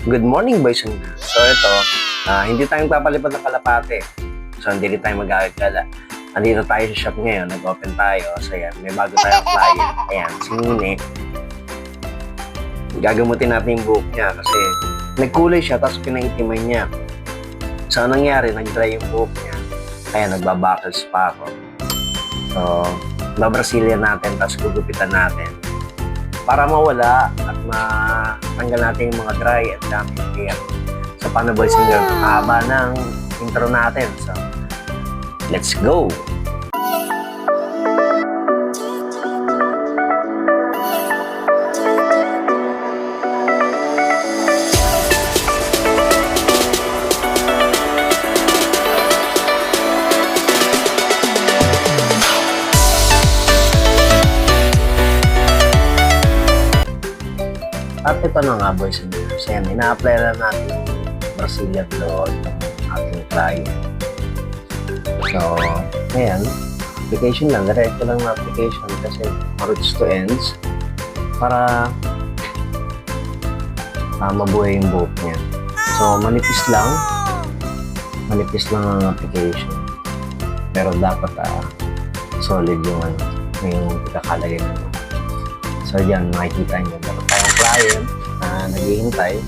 Good morning, boys and girls. So ito, hindi tayo papalipad ng kalapate. So hindi rin tayo mag-agala. Andito tayo sa shop ngayon, nag-open tayo. So yan, may bago tayong client. Ayan, si Nene. Gagamutin natin yung buhok niya kasi nagkulay siya tapos pinahitiman niya. So anong nangyari, nag-dry yung buhok niya. Kaya nagbabuckles pa ako. So, babrasilia natin tapos gugupitan natin. Para mawala at matanggal natin yung mga dry at damage hair. So, paano boys and girls? Haba ng intro natin. So, let's go! At ito na nga boys and girls. Ayan, ina-apply na natin yung Brazilian Load ng ating client. So, ayan. Application lang. Diretso lang na application kasi roots to ends para mabuhay yung buhok niya. So, manipis lang. Manipis lang ang application. Pero dapat solid yung pagkakalagay naman. So, yan, makikita nyo. Meron tayong client na naghihintay.